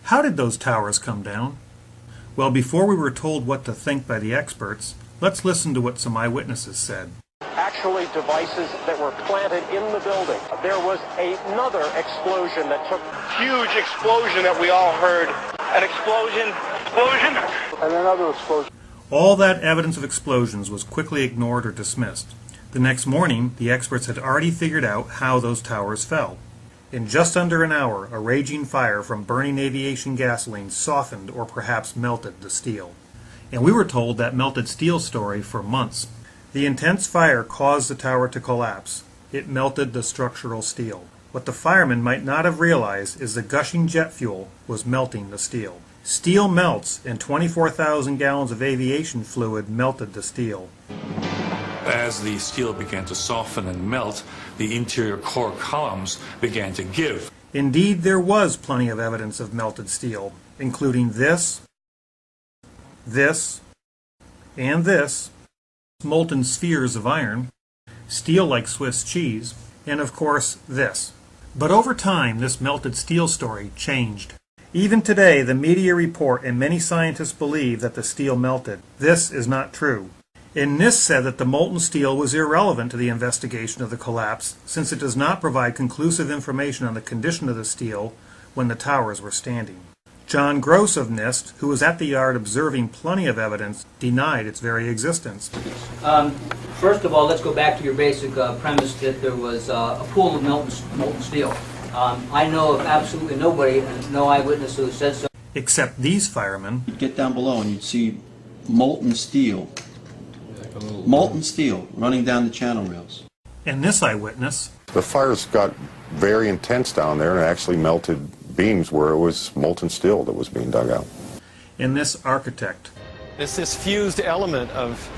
How did those towers come down? Well, before we were told what to think by the experts, let's listen to what some eyewitnesses said. Actually, devices that were planted in the building. There was another explosion that took... Huge explosion that we all heard. An explosion, And another explosion. All that evidence of explosions was quickly ignored or dismissed. The next morning, the experts had already figured out how those towers fell. In just under an hour, a raging fire from burning aviation gasoline softened or perhaps melted the steel. And we were told that melted steel story for months. The intense fire caused the tower to collapse. It melted the structural steel. What the firemen might not have realized is the gushing jet fuel was melting the steel. Steel melts, and 24,000 gallons of aviation fluid melted the steel. As the steel began to soften and melt, the interior core columns began to give. Indeed, there was plenty of evidence of melted steel, including this, and this, molten spheres of iron, steel like Swiss cheese, and of course this. But over time, this melted steel story changed. Even today, the media report and many scientists believe that the steel melted. This is not true. And NIST said that the molten steel was irrelevant to the investigation of the collapse, since it does not provide conclusive information on the condition of the steel when the towers were standing. John Gross of NIST, who was at the yard observing plenty of evidence, denied its very existence. First of all, let's go back to your basic premise that there was a pool of molten steel. I know of absolutely nobody, no eyewitness who said so. Except these firemen. You'd get down below and you'd see molten steel running down the channel rails. And this eyewitness. The fires got very intense down there and it actually melted beams where it was molten steel that was being dug out. And this architect. It's this fused element of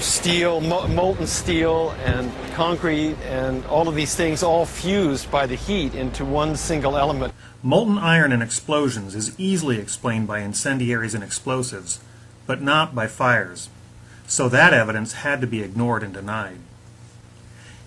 steel, molten steel and concrete and all of these things all fused by the heat into one single element. Molten iron in explosions is easily explained by incendiaries and explosives, but not by fires. So that evidence had to be ignored and denied.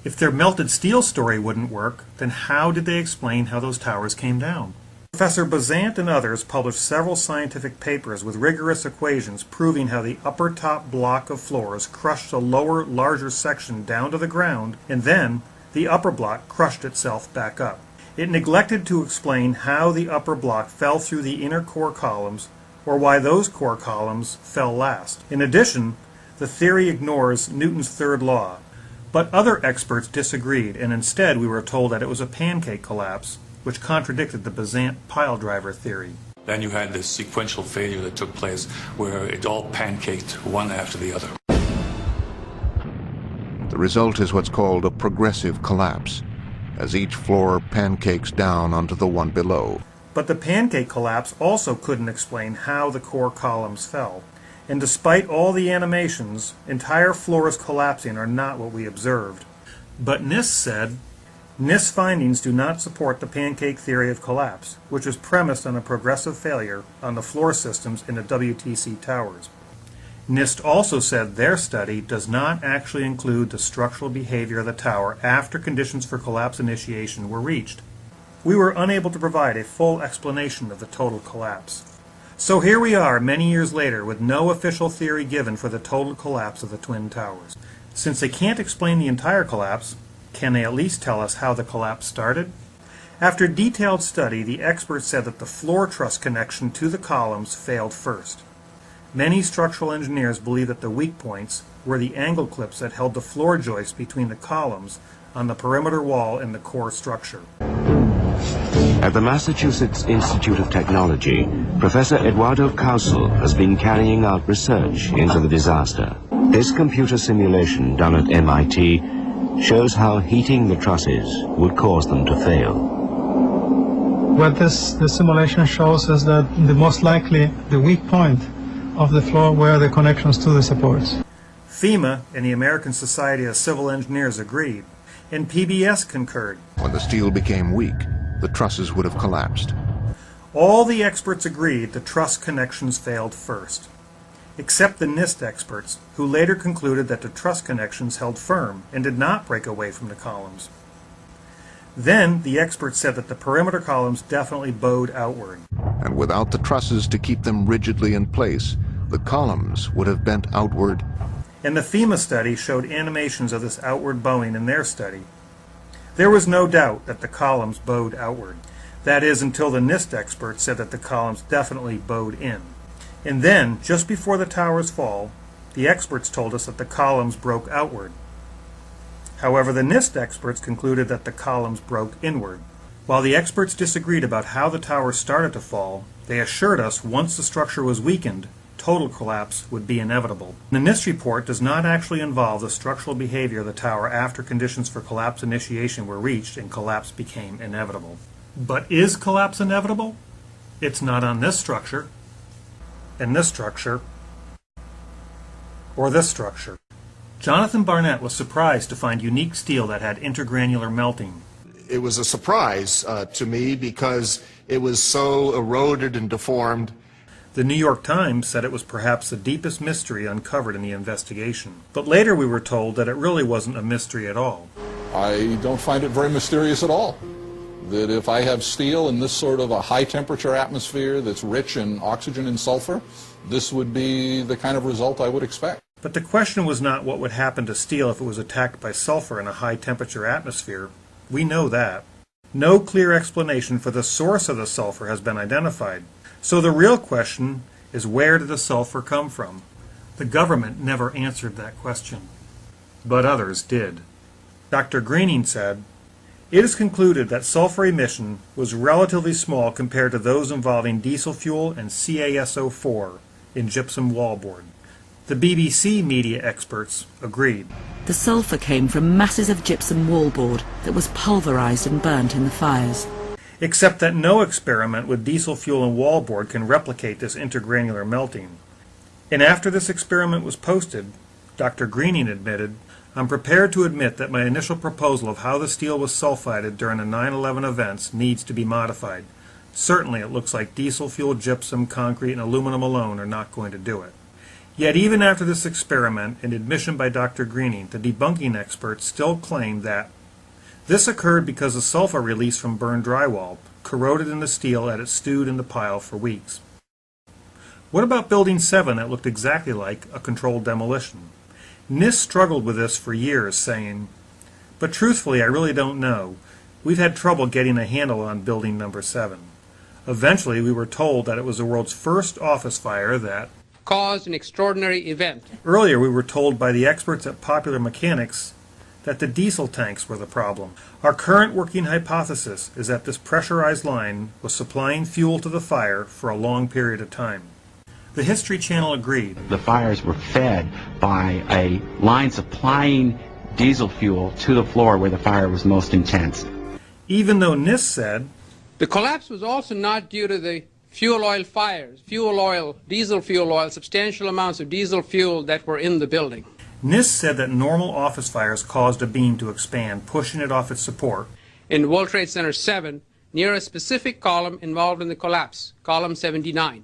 If their melted steel story wouldn't work, then how did they explain how those towers came down? Professor Bazant and others published several scientific papers with rigorous equations proving how the upper top block of floors crushed the lower, larger section down to the ground, and then the upper block crushed itself back up. It neglected to explain how the upper block fell through the inner core columns, or why those core columns fell last. In addition, the theory ignores Newton's third law. But other experts disagreed, and instead we were told that it was a pancake collapse, which contradicted the Bazant pile driver theory. Then you had this sequential failure that took place where it all pancaked one after the other. The result is what's called a progressive collapse, as each floor pancakes down onto the one below. But the pancake collapse also couldn't explain how the core columns fell. And despite all the animations, entire floors collapsing are not what we observed. But NIST said, NIST findings do not support the pancake theory of collapse, which is premised on a progressive failure on the floor systems in the WTC towers. NIST also said their study does not actually include the structural behavior of the tower after conditions for collapse initiation were reached. We were unable to provide a full explanation of the total collapse. So here we are many years later with no official theory given for the total collapse of the Twin Towers. Since they can't explain the entire collapse, can they at least tell us how the collapse started? After detailed study, the experts said that the floor truss connection to the columns failed first. Many structural engineers believe that the weak points were the angle clips that held the floor joists between the columns on the perimeter wall and the core structure. At the Massachusetts Institute of Technology, Professor Eduardo Causel has been carrying out research into the disaster. This computer simulation done at MIT shows how heating the trusses would cause them to fail. What the simulation shows is that the most likely the weak point of the floor were the connections to the supports. FEMA and the American Society of Civil Engineers agreed, and PBS concurred. When the steel became weak, the trusses would have collapsed. All the experts agreed the truss connections failed first, except the NIST experts, who later concluded that the truss connections held firm and did not break away from the columns. Then the experts said that the perimeter columns definitely bowed outward. and without the trusses to keep them rigidly in place, the columns would have bent outward. And the FEMA study showed animations of this outward bowing in their study. There was no doubt that the columns bowed outward. That is, until the NIST experts said that the columns definitely bowed in. And then, just before the tower's fall, the experts told us that the columns broke outward. However, the NIST experts concluded that the columns broke inward. While the experts disagreed about how the tower started to fall, they assured us once the structure was weakened, total collapse would be inevitable. The NIST report does not actually involve the structural behavior of the tower after conditions for collapse initiation were reached and collapse became inevitable. But is collapse inevitable? It's not on this structure, and this structure, or this structure. Jonathan Barnett was surprised to find unique steel that had intergranular melting. It was a surprise to me because it was so eroded and deformed. The New York Times said it was perhaps the deepest mystery uncovered in the investigation. But later we were told that it really wasn't a mystery at all. I don't find it very mysterious at all. That if I have steel in this sort of a high temperature atmosphere that's rich in oxygen and sulfur, this would be the kind of result I would expect. But the question was not what would happen to steel if it was attacked by sulfur in a high temperature atmosphere. We know that. No clear explanation for the source of the sulfur has been identified. So the real question is, where did the sulfur come from? The government never answered that question, but others did. Dr. Greening said, "It is concluded that sulfur emission was relatively small compared to those involving diesel fuel and CaSO4 in gypsum wallboard." The BBC media experts agreed. The sulfur came from masses of gypsum wallboard that was pulverized and burnt in the fires. Except that no experiment with diesel fuel and wallboard can replicate this intergranular melting. And after this experiment was posted, Dr. Greening admitted, "I'm prepared to admit that my initial proposal of how the steel was sulfided during the 9/11 events needs to be modified. Certainly it looks like diesel fuel, gypsum, concrete, and aluminum alone are not going to do it." Yet even after this experiment and admission by Dr. Greening, the debunking experts still claim that this occurred because the sulfur release from burned drywall corroded in the steel as it stewed in the pile for weeks. What about Building 7 that looked exactly like a controlled demolition? NIST struggled with this for years, saying, "But truthfully, I really don't know. We've had trouble getting a handle on Building Number 7. Eventually, we were told that it was the world's first office fire that caused an extraordinary event. Earlier, we were told by the experts at Popular Mechanics that the diesel tanks were the problem. Our current working hypothesis is that this pressurized line was supplying fuel to the fire for a long period of time." The History Channel agreed. The fires were fed by a line supplying diesel fuel to the floor where the fire was most intense. Even though NIST said the collapse was also not due to the fuel oil fires, diesel fuel oil, substantial amounts of diesel fuel that were in the building. NIST said that normal office fires caused a beam to expand, pushing it off its support. In World Trade Center 7, near a specific column involved in the collapse, column 79.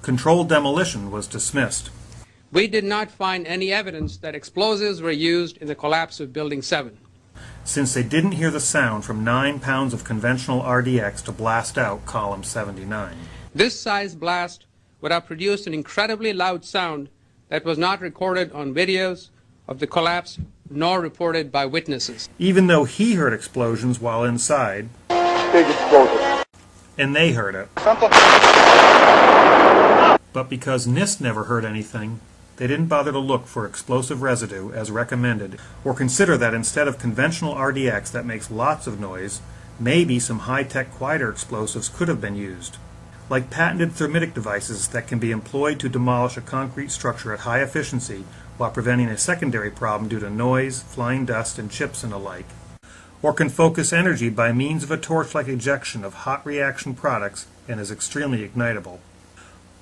Controlled demolition was dismissed. We did not find any evidence that explosives were used in the collapse of Building 7. Since they didn't hear the sound from 9 pounds of conventional RDX to blast out column 79. This size blast would have produced an incredibly loud sound that was not recorded on videos of the collapse nor reported by witnesses. Even though he heard explosions while inside, Big explosion. And they heard it. But because NIST never heard anything, they didn't bother to look for explosive residue as recommended, or consider that instead of conventional RDX that makes lots of noise, maybe some high-tech quieter explosives could have been used, like patented thermitic devices that can be employed to demolish a concrete structure at high efficiency while preventing a secondary problem due to noise, flying dust, and chips and the like, or can focus energy by means of a torch-like ejection of hot reaction products and is extremely ignitable,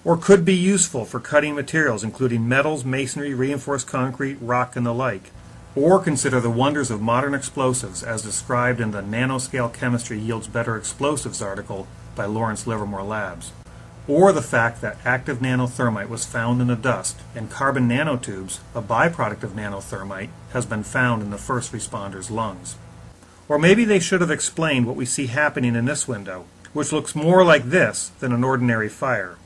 or could be useful for cutting materials including metals, masonry, reinforced concrete, rock, and the like, or consider the wonders of modern explosives as described in the Nanoscale Chemistry Yields Better Explosives article by Lawrence Livermore Labs, or the fact that active nanothermite was found in the dust, and carbon nanotubes, a byproduct of nanothermite, has been found in the first responders' lungs. Or maybe they should have explained what we see happening in this window. which looks more like this than an ordinary fire.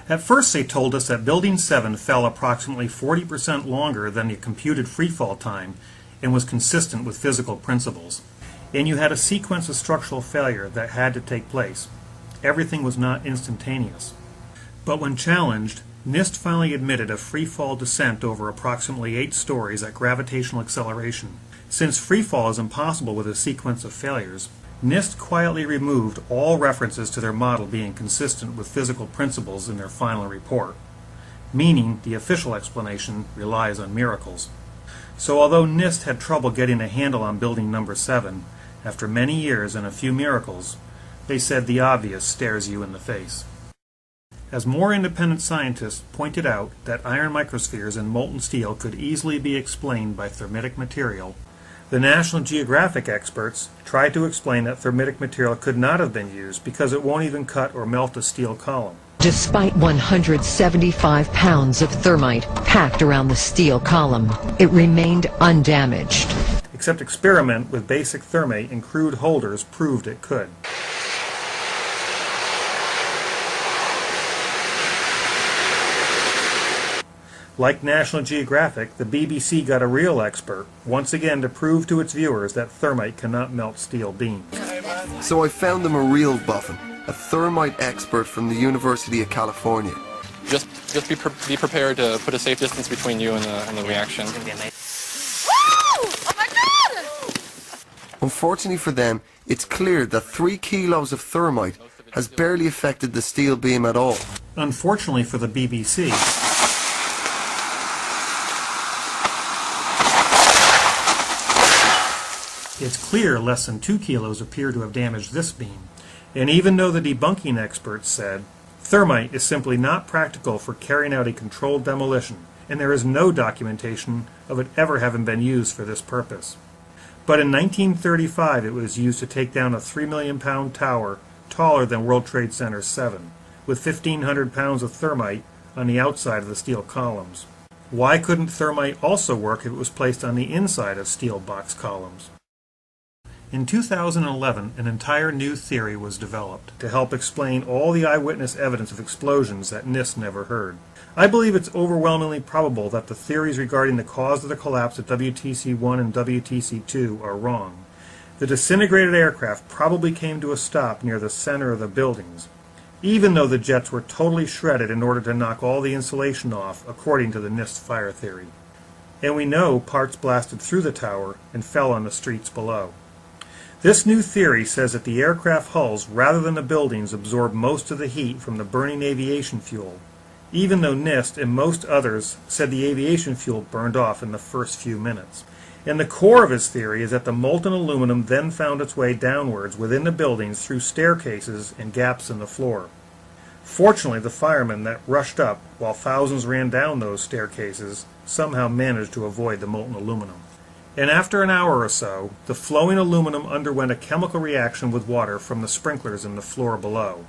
At first they told us that Building 7 fell approximately 40% longer than the computed freefall time and was consistent with physical principles. And you had a sequence of structural failure that had to take place. Everything was not instantaneous. But when challenged, NIST finally admitted a freefall descent over approximately 8 stories at gravitational acceleration. Since freefall is impossible with a sequence of failures, NIST quietly removed all references to their model being consistent with physical principles in their final report, meaning the official explanation relies on miracles. So although NIST had trouble getting a handle on building number 7, after many years and a few miracles, they said the obvious stares you in the face. As more independent scientists pointed out that iron microspheres in molten steel could easily be explained by thermitic material, the National Geographic experts tried to explain that thermitic material could not have been used because it won't even cut or melt a steel column. Despite 175 pounds of thermite packed around the steel column, it remained undamaged. Except experiment with basic thermate in crude holders proved it could. Like National Geographic, the BBC got a real expert, once again to prove to its viewers that thermite cannot melt steel beams. So I found them a real buffin, a thermite expert from the University of California. Just be prepared to put a safe distance between you and the reaction. Oh my God! Unfortunately for them, it's clear that 3 kilos of thermite has barely affected the steel beam at all. Unfortunately for the BBC, it's clear less than 2 kilos appear to have damaged this beam. And even though the debunking experts said, thermite is simply not practical for carrying out a controlled demolition, and there is no documentation of it ever having been used for this purpose. But in 1935 it was used to take down a 3 million pound tower taller than World Trade Center 7, with 1,500 pounds of thermite on the outside of the steel columns. Why couldn't thermite also work if it was placed on the inside of steel box columns? In 2011, an entire new theory was developed to help explain all the eyewitness evidence of explosions that NIST never heard. I believe it's overwhelmingly probable that the theories regarding the cause of the collapse at WTC-1 and WTC-2 are wrong. The disintegrated aircraft probably came to a stop near the center of the buildings, even though the jets were totally shredded in order to knock all the insulation off, according to the NIST fire theory. And we know parts blasted through the tower and fell on the streets below. This new theory says that the aircraft hulls, rather than the buildings, absorb most of the heat from the burning aviation fuel, even though NIST and most others said the aviation fuel burned off in the first few minutes. And the core of his theory is that the molten aluminum then found its way downwards within the buildings through staircases and gaps in the floor. Fortunately, the firemen that rushed up while thousands ran down those staircases somehow managed to avoid the molten aluminum. And after an hour or so, the flowing aluminum underwent a chemical reaction with water from the sprinklers in the floor below.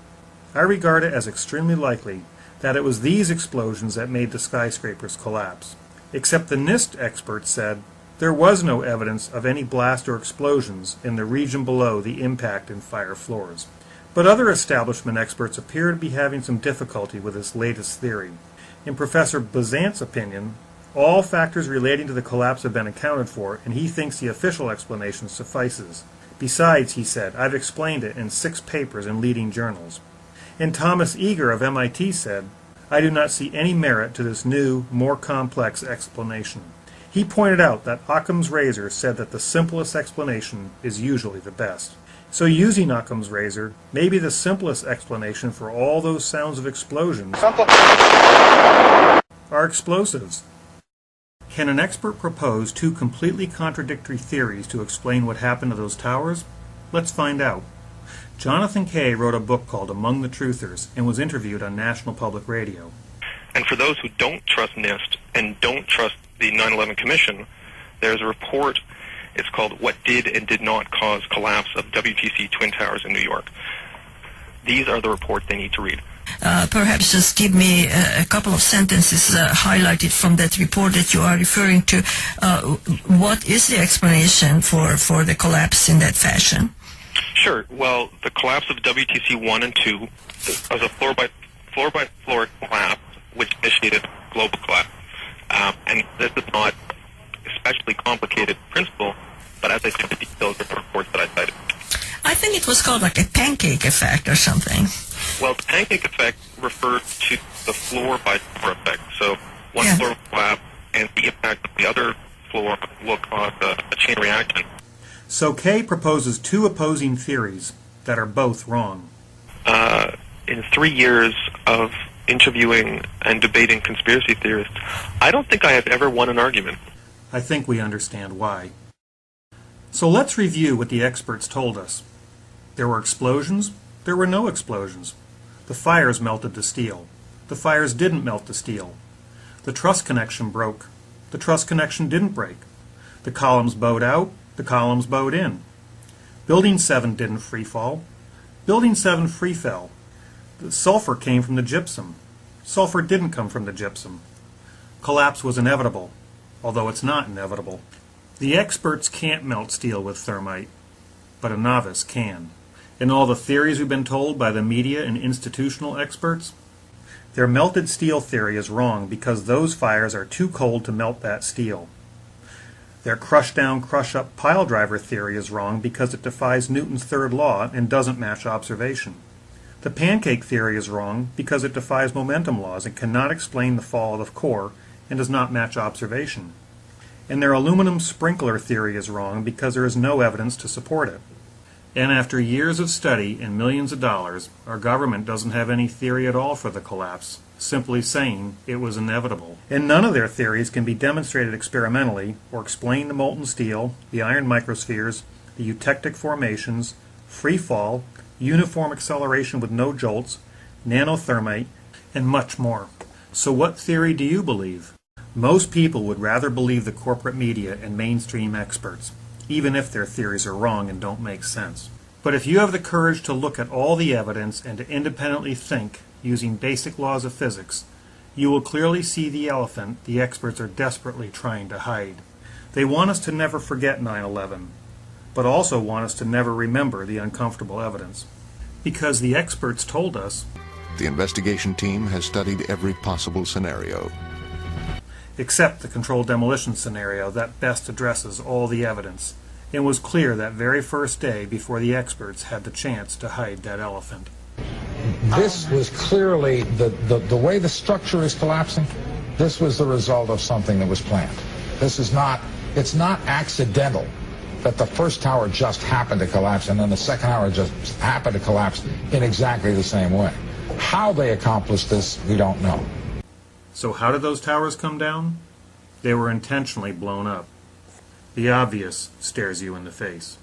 I regard it as extremely likely that it was these explosions that made the skyscrapers collapse. Except the NIST experts said there was no evidence of any blast or explosions in the region below the impact and fire floors. But other establishment experts appear to be having some difficulty with this latest theory. In Professor Bazant's opinion, all factors relating to the collapse have been accounted for, and he thinks the official explanation suffices. Besides, he said, I've explained it in 6 papers in leading journals. And Thomas Eager of MIT said, I do not see any merit to this new, more complex explanation. He pointed out that Occam's razor said that the simplest explanation is usually the best. So using Occam's razor may be the simplest explanation for all those sounds of explosions are explosives. Can an expert propose 2 completely contradictory theories to explain what happened to those towers? Let's find out. Jonathan Kay wrote a book called Among the Truthers and was interviewed on National Public Radio. And for those who don't trust NIST and don't trust the 9/11 Commission, there's a report, it's called What Did and Did Not Cause Collapse of WTC Twin Towers in New York. These are the reports they need to read. Perhaps just give me a couple of sentences highlighted from that report that you are referring to. What is the explanation for the collapse in that fashion? Sure. Well, the collapse of WTC 1 and 2 was a floor-by-floor collapse, which initiated global collapse. And this is not especially complicated principle, but as I said, the details are the reports that I cited. I think it was called like a pancake effect or something. Well, the pancake effect refers to the floor-by-floor effect. So one floor will collapse, and the impact of the other floor will cause a chain reaction. So Kay proposes two opposing theories that are both wrong. In 3 years of interviewing and debating conspiracy theorists, I don't think I have ever won an argument. I think we understand why. So let's review what the experts told us. There were explosions, there were no explosions. The fires melted the steel. The fires didn't melt the steel. The truss connection broke. The truss connection didn't break. The columns bowed out, the columns bowed in. Building 7 didn't free fall. Building 7 free fell. The sulfur came from the gypsum. Sulfur didn't come from the gypsum. Collapse was inevitable, although it's not inevitable. The experts can't melt steel with thermite, but a novice can. In all the theories we've been told by the media and institutional experts, their melted steel theory is wrong because those fires are too cold to melt that steel. Their crush-down, crush-up pile driver theory is wrong because it defies Newton's third law and doesn't match observation. The pancake theory is wrong because it defies momentum laws and cannot explain the fall of the core and does not match observation. And their aluminum sprinkler theory is wrong because there is no evidence to support it. And after years of study and millions of dollars, our government doesn't have any theory at all for the collapse, simply saying it was inevitable. And none of their theories can be demonstrated experimentally or explain the molten steel, the iron microspheres, the eutectic formations, free fall, uniform acceleration with no jolts, nanothermite, and much more. So what theory do you believe? Most people would rather believe the corporate media and mainstream experts, even if their theories are wrong and don't make sense. But if you have the courage to look at all the evidence and to independently think using basic laws of physics, you will clearly see the elephant the experts are desperately trying to hide. They want us to never forget 9/11, but also want us to never remember the uncomfortable evidence. Because the experts told us the investigation team has studied every possible scenario, except the controlled demolition scenario that best addresses all the evidence, and was clear that very first day before the experts had the chance to hide that elephant. This was clearly, the way the structure is collapsing, this was the result of something that was planned. This is not, it's not accidental that the first tower just happened to collapse and then the second tower just happened to collapse in exactly the same way. How they accomplished this, we don't know. So how did those towers come down? They were intentionally blown up. The obvious stares you in the face.